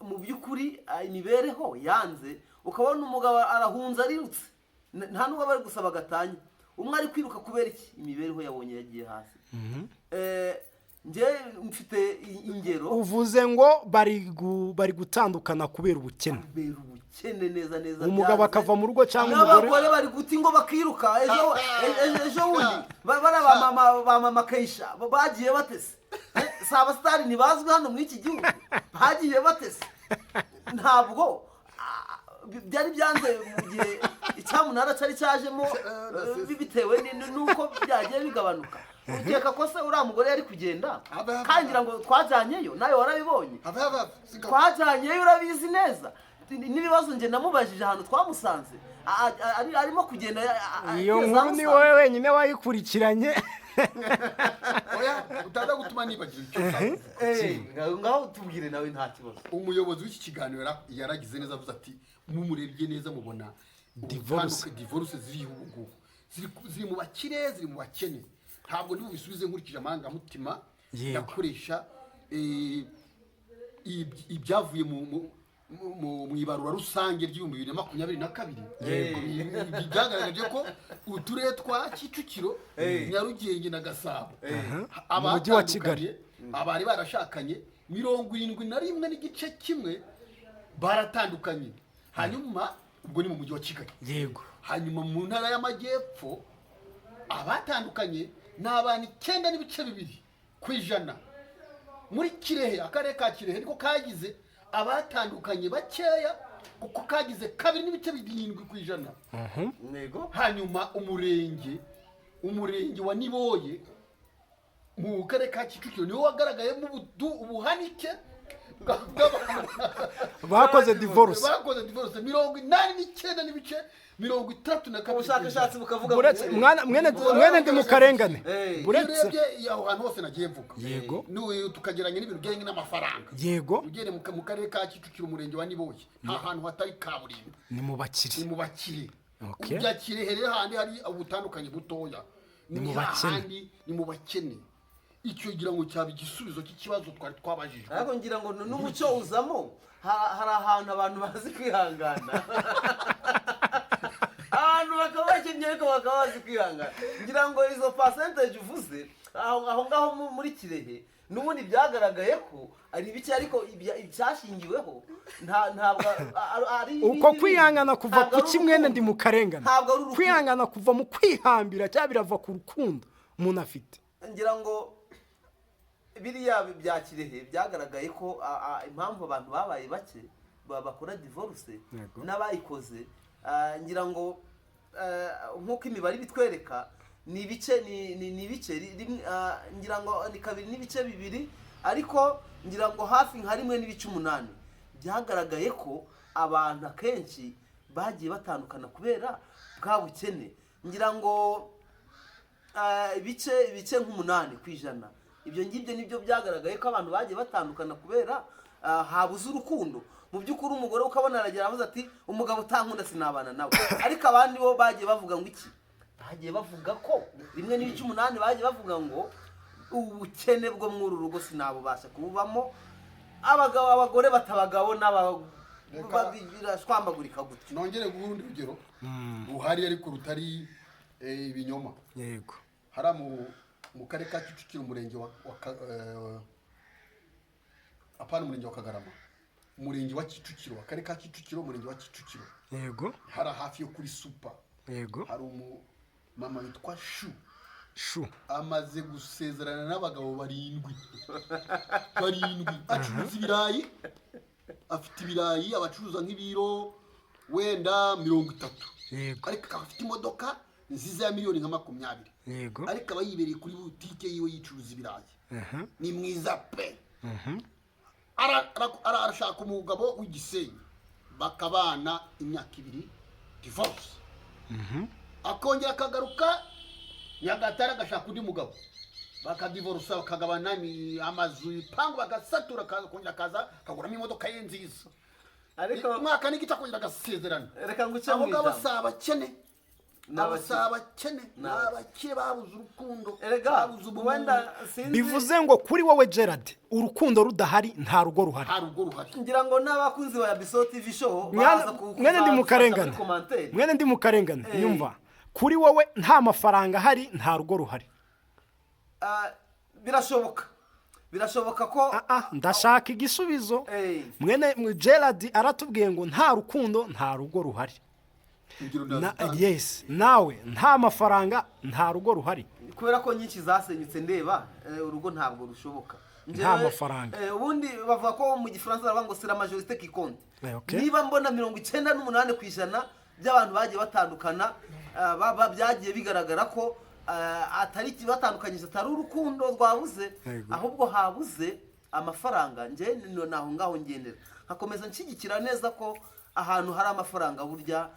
mu by'ukuri imibereho yanze. Ukabona umugabo arahunza arirutse, nta n'uwo bari gusaba agatanya, umwe ari kwiruka kubera iki? Imibereho yabonye yagiye hasi. Nje mfite ingero. Uvuze ngo bari gutandukana kubera ubukene. Neza umugabo akava mu rugo cyangwa umugore, n'abagore bari guti ngo bakiruka. Ejo bundi ba mama Keisha bagiye batese. Si abasitari ntibazwi hano muri iki gihugu, bagiye batese. Ntabwo byari byanze mu gihe icyamunara cyari cyajemo, bitewe n'uko byagiye bigabanuka. Ukeka ko se uriya mugore yari kugenda, kangira ngo twajyanyeyo, nawe warabibonye, twajyanyeyo urabizi neza. N'ibibazo nge namubajije ahantu twamusanze arimo kugenda. Iyo nkuru ni wowe wenyine wayikurikiranye. Oya utaza gutuma nibagira icyo ngaho tubwire nawe nta kibazo. Umuyobozi w'iki kiganiro yaragize neza, avuze ati mumurebye neza mubona divorce ziri ubu, ziri mu bakire, ziri mu bakene. Ntabwo ndi bubisubize nkurikije amarangamutima yakoresha ibyavuye mu ibarura rusange ry'2022. Byagaragaje ko uturere twa Kicukiro, Nyarugenge na Gasabo, umujyi wa Kigali, abari barashakanye 71 n'igice kimwe baratandukanye. Hanyuma ubwo ni mu mujyi wa Kigali. Yego. Hanyuma mu ntara y'amajyepfo abatandukanye ni abantu 9.2%. Muri Kirehe, akarere ka Kirehe niko kagize abatandukanye bakeya kuko kagize 2.7%. Nego. Hanyuma umurenge wa Niboye mu karere ka Kicukiro niwo wagaragayemo ubuhanike bakoze divorce 89.32%. Ubushakashatsi bukavuga buretse mwene ndi mu karengane buretse yaho hantu hose nagiye mvuga. Yego. Tukageranya n'ibintu bijyanye n'amafaranga. Yego. Ugere mu karere ka Kicukiro umurenge wa Niboye nta hantu hatari kaburimbo. Ni mu bakire. Okay. Ubya Kirehe rero handi hari ubutandukanye butoya. Ni mu bakene. Icyo gira ngo cyaba igisubizo cy'ikibazo twari twabajijwe. Ariko ngira ngo n'umuco uzamo hari ahantu abantu bazi kwihangana. Abantu bakabakennye ariko bakabazi kwihangana. Ngira ngo izo percentage uvuze aho ngaho muri Kirehe n'ubundi byagaragaye ko ari bike ariko icyashingiweho ntabwo ari uko kwihangana kuva ku kimwene ndi mu karengane. Kwihangana kuva mu kwihambira cyabirava ku rukundo umuntu afite. Ngira ngo biriya bya Kirehe byagaragaye ko impamvu abantu babaye bake bakora divorce n'abayikoze ngira ngo nkuko imibare bitwereka ni bice ngira ngo ni 2.2 ariko ngira ngo hafi nka 1.8 byagaragaye ko abantu akenshi bagiye batandukana kubera bwa bukene. Ngira ngo ibice nk'8%. Ibyo ngibyo nibyo byagaragaye ko abantu bagiye batandukana kubera habuze urukundo. Mu by'ukuri umugore ukabona aragira avuze ati umugabo utankunda sinabana nawe. Ariko abandi bo bagiye bavuga ngo iki? Bagiye bavuga ko 1.8 bagiye bavuga ngo ubukene bwo muri rugo sinabubasha kububamo. Abagore batabagabo birashwambagurika gutyo. Nongere guhundi urugero buhari ariko rutari ibinyoma. Yego. Hara mu karere ka Kicukiro umurenge wa Kagarama. Umurenge wa Kicukiro, akarere ka Kicukiro, umurenge wa Kicukiro. Yego. Hara hafi yo kuri Super. Yego. Hari mama witwa Shu amaze gusezerana n'abagabo 7. Acuruza ibirayi, afite ibirayi abacuruza nk'ibiro wenda 30. Yego. Ariko afite imodoka nziza ya miliyoni nka 20. Yego. Ariko abayibereye kuri butike yiwe yicuruza ibirayi. Ni mwiza pe. Arashaka umugabo w'igisenyi bakabana imyaka 2 divorce. Akongera akagaruka Nyagatare agashaka undi mugabo bakadivorce bakagabana amazu ipangu bagasatura kongera kaza kaguramo imodoka ye nziza. Ariko mwaka n'igice akongera agasezerana. Reka nguce mu ijambo abasaba kene n'abakire babuze urukundo. Wenda bivuze ngo kuri wowe Gerard urukundo rudahari nta rugo ruhari. Ngira ngo n'abakunzi ba Biso TV show baza mwene ndi mu karengane nyumva kuri wowe nta mafaranga hari nta rugo ruhari. Birashoboka ko ndashaka igisubizo. Mwene Gerard aratubwiye ngo nta rukundo nta rugo ruhari. Yes, nawe nta mafaranga nta rugo ruhari. Kubera ko nyinshi zasenyutse ndeba urugo ntabwo rushoboka. Nta mafaranga. Ubundi bavuga ko mu Gifaransa bavuga ngo c'est la majorité qui compte. Niba mbona 98% by'abantu bagiye batandukana byagiye bigaragara ko atari kibatandukanyije atari urukundo rwabuze ahubwo habuze amafaranga. Nje naho ngaho ngendera hakomeza nshyigikira neza ko ahantu hari amafaranga burya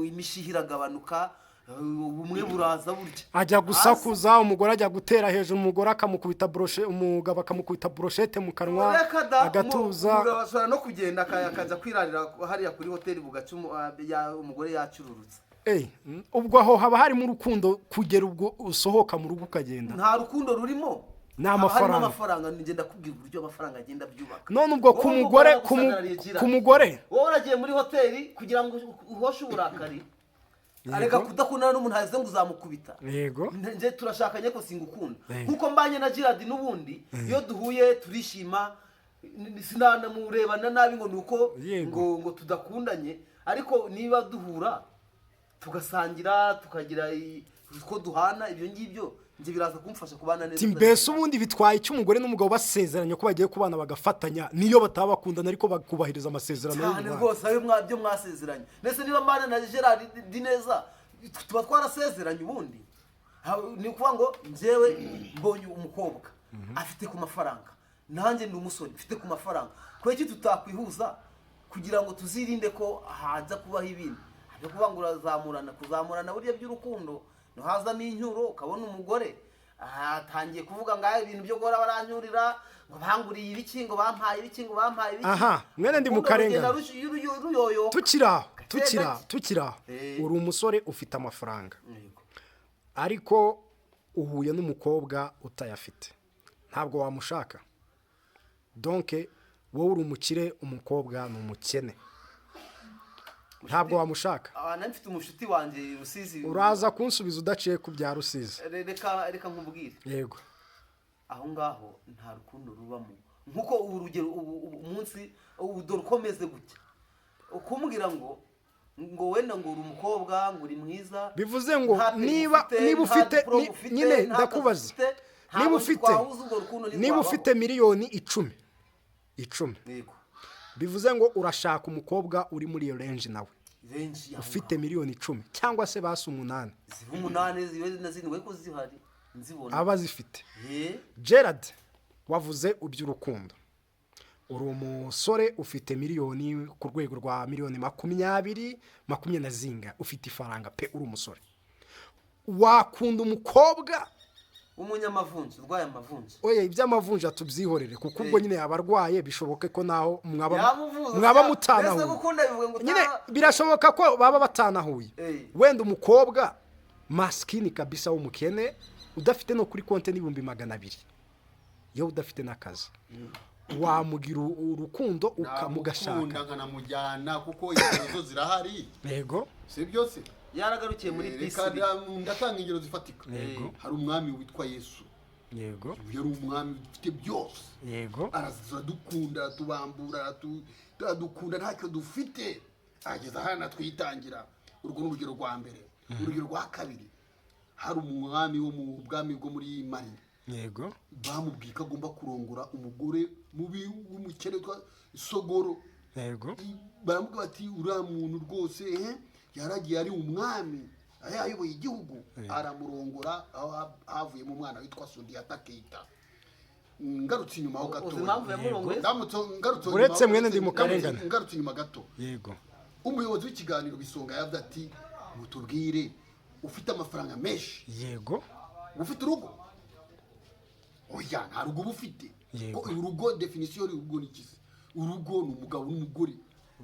imishihira agabanuka ubumwe buraza burya. Ajya gusakuza umugore ajya gutera hejuru umugore akamukubita broshe umugabo akamukubita brochette mu kanwa agatuza. Umugabo no kugenda akaja kwirarira hariya kuri hoteli bugacumu umugore yacururutse. Ubwo aho haba hari mu rukundo kugera ubwo usohoka mu rugo ukagenda. Nta rukundo rurimo. Amafaranga ngenda kubwira uburyo amafaranga agenda byubaka. None ubwo ku mugore wowe uragiye muri hoteli kugira ngo uhoshe uburakari areka kudakundana n'umuntu haze ngo uzamukubita yego nje turashakanye ko singukunda kuko mbanye na Gerard n'ubundi iyo duhuye turishima sinanamurebana nabi ngo nuko ngo tudakundanye ariko niba duhura tugasangira tukagira ko duhana ibyo ngibyo nje biraza kumfasha kubana neza mbese ubundi bitwaye icyo umugore n'umugabo basezeranye ko bagiye kubana bagafatanya niyo bataba bakundana ariko bakubahiriza amasezerano cyane rwose ayo byo mwasezeranye nese niba mbana na Gerard neza tuba twarasezeranye ubundi ni ukuvuga ngo njyewe mbonye umukobwa afite ku mafaranga nanjye ni umusore mfite ku mafaranga kubera iki tutakwihuza kugira ngo tuzirinde ko haza kubaho ibintu byo kuvuga ngo kuzamurana burya by'urukundo no hazamo inyuro ukabona umugore atangiye kuvuga ngo ibintu byo gora baranyurira ngo banguriye ibiki ngo bampaye ibiki ngo bampaye ibiki aha mwene ndi mukarengana tukira uri umusore ufite amafaranga ariko uhuye n'umukobwa utayafite ntabwo wamushaka donke wowe uri umukire umukobwa ni umukene ntabwo wamushaka abana mfite umushuti wanjye Rusizi uraza kunsubiza udaciye ku bya Rusizi reka nkubwire yego aho ngaho nta rukundo rubamo nkuko urugero umunsi udoro komeze gutya ukumbwira ngo wenda ngo uri umukobwa ngo uri mwiza bivuze ngo niba ufite nyine ndakubaza niba ufite miliyoni 10 yego bivuze ngo urashaka umukobwa uri muri iyo range nawe ufite miliyoni 10 cyangwa se basi 8 zibe na zindwi ariko zihari nzibona aba zifite Gerard wavuze iby'urukundo uri umusore ufite miliyoni ku rwego rwa miliyoni 20 na zinga ufite ifaranga pe uri umusore wakunda umukobwa umunyamavunja urwaye amavunja oye iby'amavunja tubyihorere kuko ubwo nyine yabarwaye bishoboke ko naho mwaba mutanahuye nyine birashoboka ko baba batanahuye wenda umukobwa maskini kabisa w'umukene udafite no kuri konte n'ibihumbi 200 yo udafite n'akazi wamugira urukundo ukamugashaka nkanamujyana kuko izo zirahari yego si byose yaragarukiye muri PC ndatanga ingero zifatika hari umwami witwa Yesu yego yari umwami ufite byose yego aradukunda tubambura dukunda ntacyo dufite ageza hana twitangira urwo n'urugero rwa mbere urugero rwa kabiri hari umwami wo mu bwami bwo muri Mali yego bamubwiye ko agomba kurongora umugore mubi w'umukene twa Sogoro yego baramubwira bati uriya muntu rwose yaragiye ari umwami ayoboye igihugu aramurongora havuye mu mwana witwa Sundiata Keita ngarutse inyuma ho gato uretse mwene ndi mukarengana ngarutse inyuma gato yego umuyobozi w'ikiganiro Bisonga yavuze ati mutubwire ufite amafaranga menshi yego ufite urugo oya nta rugo ufite urugo definition y'urugo ni kizi urugo ni umugabo n'umugore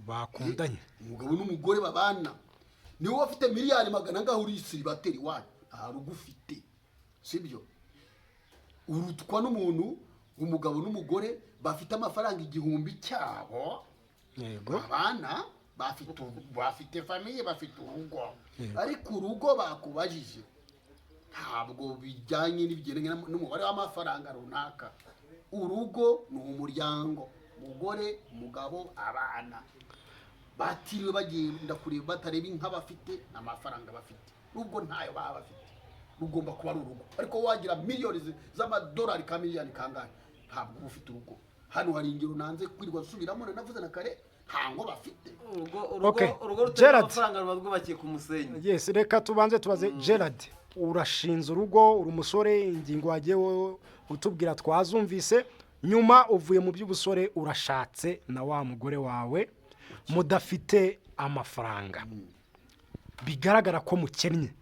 bakundanye umugabo n'umugore babana niwe wafite miliyari 100 ngaho uri siribateri wanyu nta rugo ufite sibyo urutwa n'umuntu umugabo n'umugore bafite amafaranga 1000 cyabo yego abana bafite famille bafite urugo ariko urugo bakubajije ntabwo bijyanye n'ibigenge n'umubare w'amafaranga runaka urugo ni umuryango umugore umugabo abana batiriwe bagenda kureba batareba nk'abafite amafaranga bafite nubwo ntayo baba bafite rugomba kuba ari urugo ariko wagira miliyoni z'amadolari ka miliyoni kangahe ntabwo ufite urugo hano hari ingero nanze kwirirwa subiramo navuze na kare ntango bafite urugo ruteye amafaranga rwubakiye ku musenyi yes reka tubanze tubaze Gerard urashinze urugo uri umusore ingingo wagiye utubwira twazumvise nyuma uvuye mu by'ubusore urashatse na wa mugore wawe mudafite amafaranga bigaragara ko mukennye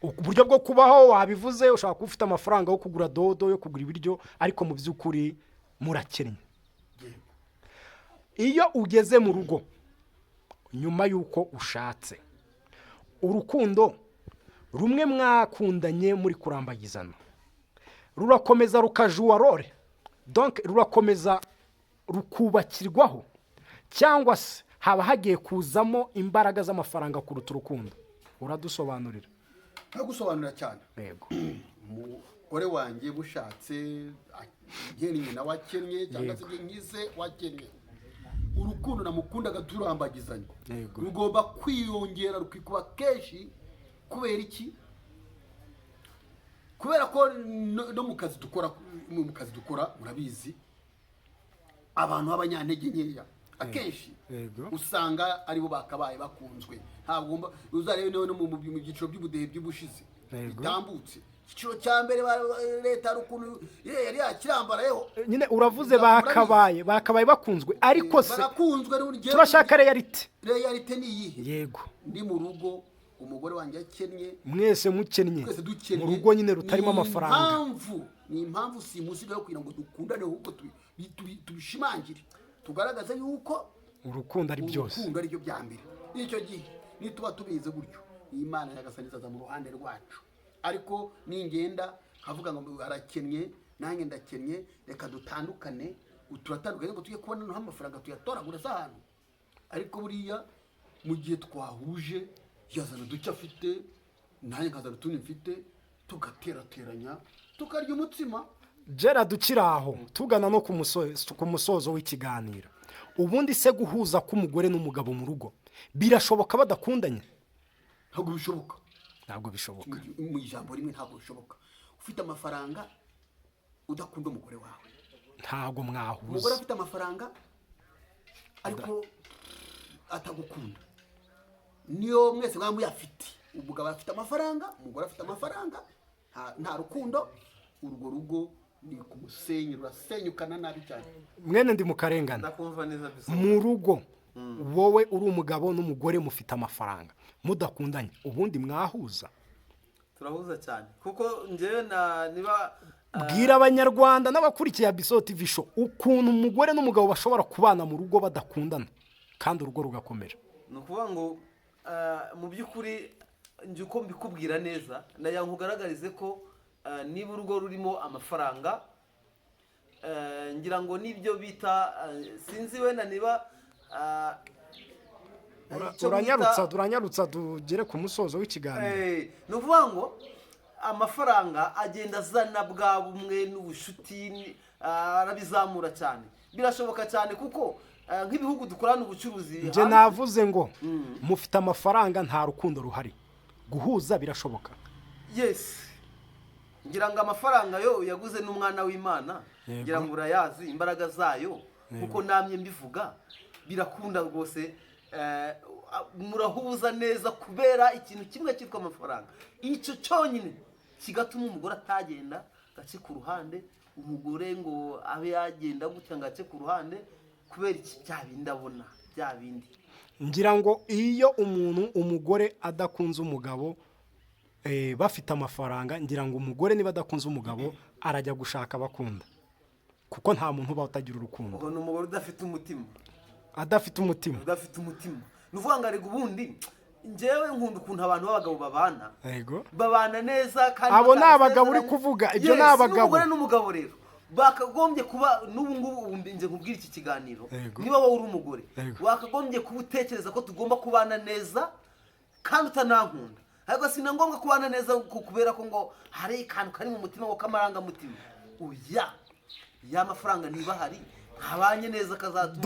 uburyo bwo kubaho wabivuze ushaka kuba ufite amafaranga yo kugura dodo yo kugura ibiryo ariko mu by'ukuri murakennye iyo ugeze mu rugo nyuma y'uko ushatse urukundo rumwe mwakundanye muri kurambagizana rurakomeza rukajuwa role donc rurakomeza rukubakirwaho cyangwa se haba hagiye kuzamo imbaraga z'amafaranga kuruta urukundo uradusobanurira. ntagusobanurira cyane. Yego. Umugore wanjye bushatse agennye nawe akennye cyangwa se nkize wakennye, urukundo namukundaga turambagizanya rugomba kwiyongera rukikuba kenshi. Kubera iki? Kubera ko no mu kazi dukora murabizi abantu b'abanyantege nkeya akenshi usanga aribo bakabaye bakunzwe. Ntabwo uzarebe no mu byiciro by'ubudehe by'ubushize bitambutse, igiciro cya mbere leta rukuntu yari yakirambarayeho nyine uravuze bakabaye bakunzwe, ariko se turashaka reality ni iyihe? Yego, ndi mu rugo umugore wanjye akennye, mwese mukennye mu rugo nyine rutarimo amafaranga. Ni impamvu simusigaye kugira ngo dukundane, ahubwo tubishimangire, tugaragaza yuko urukundo ari byose, urukundo ari byo bya mbere. Nicyo gihe nituba tubize gutyo, Imana yagasanizaza mu ruhande rwacu. Ariko ningenda kavuga ngo arakennye nanjye ndakennye, reka dutandukane, turatandukanye ngo tujye kubona no amafaranga tuyatoragura ahantu. Ariko buriya mu gihe twahuje yazana duce afite nanjye nkazana utundi mfite, tugaterateranya tukarya umutsima. Gerard, ukiraho tugana no ku musozo w'ikiganiro, ubundi se guhuza k'umugore n'umugabo mu rugo birashoboka badakundanye? Ntabwo bishoboka. Ntabwo bishoboka. Mu ijambo rimwe ntabwo bishoboka. Ufite amafaranga udakunda umugore wawe, ntabwo mwahuza. Umugore afite amafaranga ariko atagukunda, niyo mwese mwamwe yafite. Umugabo afite amafaranga, umugore afite amafaranga, nta rukundo, urwo rugo ni ku musenyi, rurasenyukana nabi cyane. Mwene ndi mu karengane. Ndakumva neza bisa. Mu rugo wowe uri umugabo n'umugore mufite amafaranga mudakundanye, ubundi mwahuza? Turahuza cyane kuko njyewe niba bwira abanyarwanda n'abakurikiye Abisso TV show ukuntu umugore n'umugabo bashobora kubana mu rugo badakundana kandi urugo rugakomera. ni ukuvuga ngo mu by'ukuri njye uko mbikubwira neza nayo nkugaragarize ko niba urugo rurimo amafaranga, ngira ngo nibyo bita sinzi wenda niba turanyarutsa tugere ku musozo w'ikiganiro. ni ukuvuga ngo amafaranga agenda azana bwa bumwe n'ubushuti, arabizamura cyane. Birashoboka cyane kuko nk'ibihugu dukorana ubucuruzi, nje navuze ngo mufite amafaranga nta rukundo ruhari, guhuza birashoboka. Yes, ngira ngo amafaranga yo yaguze n'umwana w'Imana, ngira ngo urayazi imbaraga zayo, kuko namye mbivuga birakunda rwose. Murahuza neza kubera ikintu kimwe cyitwa amafaranga. Icyo cyonyine kigatuma umugore atagenda gace ku ruhande, umugore ngo abe yagenda gutya gace ku ruhande, kubera iki bya bindi abona bya bindi. Ngira ngo iyo umugore adakunze umugabo bafite amafaranga, ngira ngo umugore niba adakunze umugabo arajya gushaka abakunda, kuko nta muntu uba utagira urukundo. Ubwo ni umugore udafite umutima. Udafite umutima. Nuvuga ngo ariko ubundi njyewe nkunda ukuntu abantu b'abagabo babana. Yego. Babana neza kandi abo nabagabo uri kuvuga ibyo nabagabo. Umugore n'umugabo rero bakagombye kuba n'ubu ngubu nje nkubwira iki kiganiro. Niba wowe uri umugore wakagombye kubutekereza ko tugomba kubana neza kandi utanankunda. Ariko sina ngombwa kubana neza kubera ko ngo hari ikantu kari mu mutima wo kamaranga mutima. Uya ya mafaranga niba hari habanye neza kazatuma.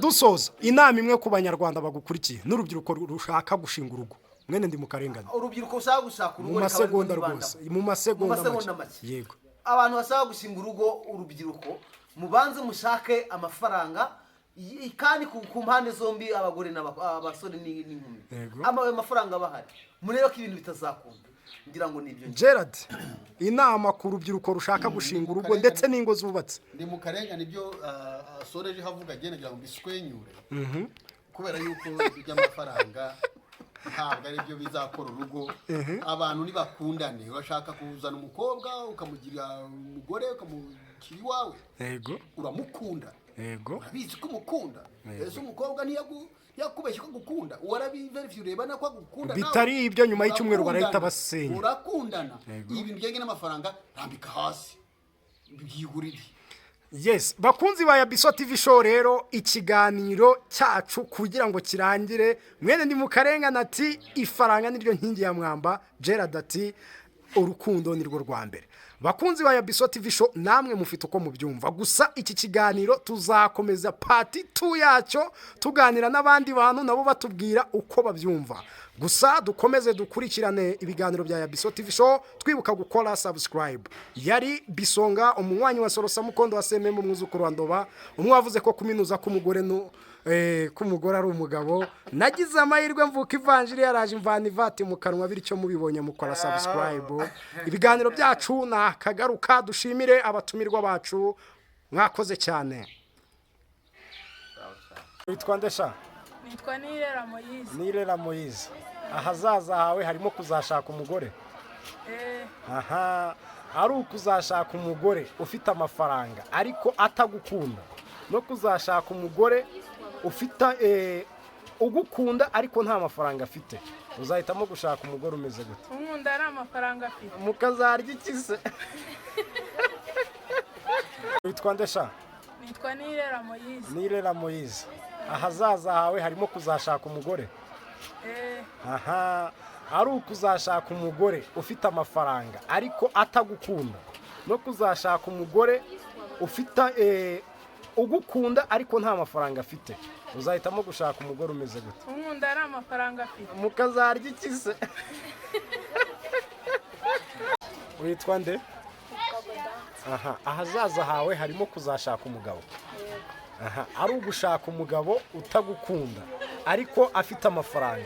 Dusoza inama imwe ku banyarwanda bagukurikiye n'urubyiruko rushaka gushinga urugo. Mwene ndi mu karengane. Urubyiruko ushaka gushaka urugo mu masegonda rwose, mu masegonda make. Yego. Abantu bashaka gushinga urugo, urubyiruko mubanze mushake amafaranga kandi ku mpande zombi, abagore n'abasore n'inkumi. Amafaranga bahari murebe ko ibintu bitazakunda. Ngira ngo nibyo. Gerard, inama ku rubyiruko rushaka gushinga urugo ndetse n'ingo zubatse. Ndi mu karengane ibyo soreje havuga agenda ngira ngo biswenyure. Kubera yuko by'amafaranga ntabwo ari byo bizakora urugo. Abantu nibakundane, urashaka kuzana umukobwa ukamugira umugore ukamukiri wawe. Yego. Uramukunda. Yego. Urabizi ko umukunda. Ese umukobwa yakubeshye ko gukunda, warabiverifye ureba nako agukunda nawe. Bitari ibyo nyuma y'icyumweru barahita basenya. Urakundana. Ibintu byenge n'amafaranga rambika hasi. Byigurire. Yes, bakunzi ba Yabiso TV show rero ikiganiro cyacu kugira ngo kirangire mwene ndi mukarengana ati ifaranga niryo nkingi ya mwamba Gerard ati urukundo nirwo rwa mbere. Bakunzi ba Yabiso TV show namwe mufite uko mubyumva gusa iki kiganiro tuzakomeza part 2 yacyo tuganira n'abandi bantu nabo batubwira uko babyumva. Gusa dukomeze dukurikirane ibiganiro bya Yabiso TV show twibuka gukora subscribe. Yari Bisonga umunywanyi wa Sorosa Mukondo wa Seme mu mwuzukuru wa Ndoba umwe wavuze ko kuminuza k'umugore no k'umugore ari umugabo. Nagize amahirwe mvuka ivanjiri yaraje imvana ivati mu kanwa bityo mubibonye mukora subscribe. Ibiganiro byacu na kagaruka dushimire abatumirwa bacu mwakoze cyane. Witwa ndesha? Nitwa Nirera Moyize. Nirera Moyize. Ahazaza hawe harimo kuzashaka umugore. Aha, ari ukuzashaka umugore ufite amafaranga ariko atagukunda no kuzashaka umugore ufite ugukunda ariko nta mafaranga afite. Uzahitamo gushaka umugore umeze gute? Unkunda ari amafaranga afite. Mukazarya ikise. Witwa ndesha? Nitwa Nirera Moyize. Nirera Moyize. Ahazaza hawe harimo kuzashaka umugore. Aha, ari ukuzashaka umugore ufite amafaranga ariko atagukunda no kuzashaka umugore ufite ugukunda ariko nta mafaranga afite. Uzahitamo gushaka umugore umeze gute? Unkunda ari amafaranga afite. Mukazarya ikise. Witwa nde? Aha, ahazaza hawe harimo kuzashaka umugabo. Aha, ari ugushaka umugabo utagukunda ariko afite amafaranga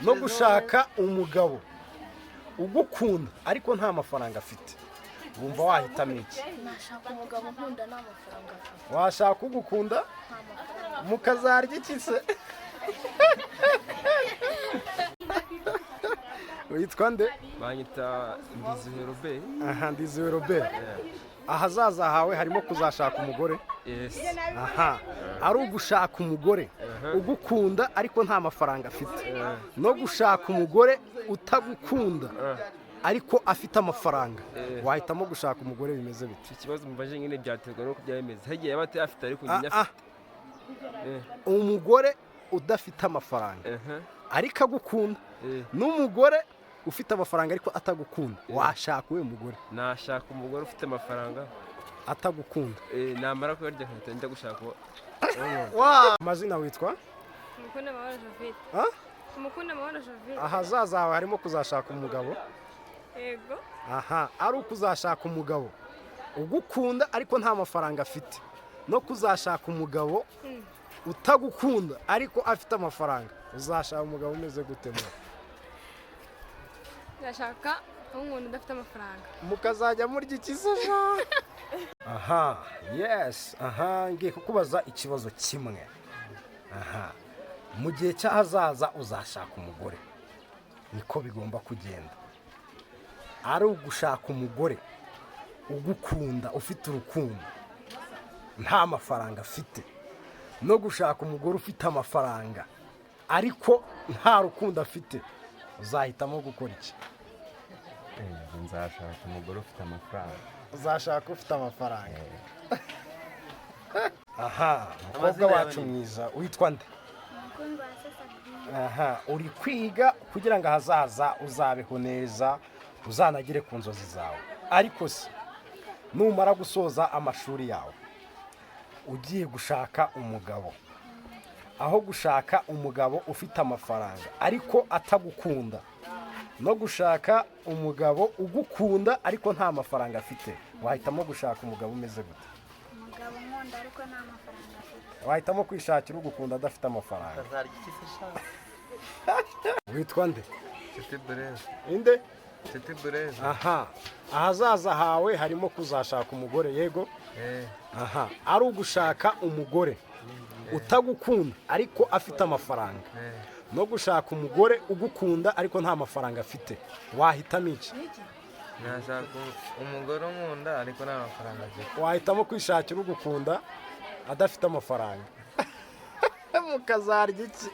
no gushaka umugabo ugukunda ariko nta mafaranga afite. Wumva wahitamo iki? Nashaka umugabo nkunda nta mafaranga afite. Washaka ugukunda mukazarya ikise. Witwa nde? Banyita Ndiziwe Robert. Aha, Ndiziwe Robert. Ahazaza hawe harimo kuzashaka umugore. Yes. Aha, ari ugushaka umugore ugukunda ariko nta mafaranga afite no gushaka umugore utagukunda ariko afite amafaranga. Wahitamo gushaka umugore bimeze bite? Ikibazo mubaje nyine byaterwa nuko byameze. Hagiye abate afite ariko nyine afite. Umugore udafite amafaranga ariko agukunda n'umugore ufite amafaranga ariko atagukunda. Washaka uwe mugore? Nashaka umugore ufite amafaranga atagukunda. Namara ko yarya nkahita njya gushaka amazina witwa? Umukunda Mahoro Jovite. Umukunda Mahoro Jovite. Ahazaza hawe harimo kuzashaka umugabo. Yego. Aha, ari ukuzashaka umugabo ugukunda ariko nta mafaranga afite no kuzashaka umugabo utagukunda ariko afite amafaranga. Uzashaka umugabo umeze gute? Ndashaka umuntu udafite amafaranga. Mukazajya murya ikise. Aha, yes. Aha, ngiye kukubaza ikibazo kimwe. Aha, mu gihe cy'ahazaza uzashaka umugore niko bigomba kugenda. Ari ugushaka umugore ugukunda ufite urukundo nta mafaranga afite no gushaka umugore ufite amafaranga ariko nta rukundo afite. Uzahitamo gukora iki? nzashaka umugore ufite amafaranga. Uzashaka ufite amafaranga. Aha, umukobwa wacu mwiza witwa nde? Aha, uri kwiga kugira ngo ahazaza uzabeho neza uzanagire ku nzozi zawe. Ariko se numara gusoza amashuri yawe ugiye gushaka umugabo, aho gushaka umugabo ufite amafaranga ariko atagukunda no gushaka umugabo ugukunda ariko nta mafaranga afite, wahitamo gushaka umugabo umeze gute? Umugabo nkunda ariko nta mafaranga afite. Wahitamo kwishakira ugukunda adafite amafaranga. Witwa nde? Tete Bureze. Inde? Tete Bureze. Aha, ahazaza hawe harimo kuzashaka umugore. Yego. Aha, ari ugushaka umugore utagukunda ariko afite amafaranga no gushaka umugore ugukunda ariko nta mafaranga afite. Wahitamo iki? Nashaka umugore unkunda ariko nta mafaranga afite. Wahitamo kwishakira ugukunda adafite amafaranga. Mukazarya iki?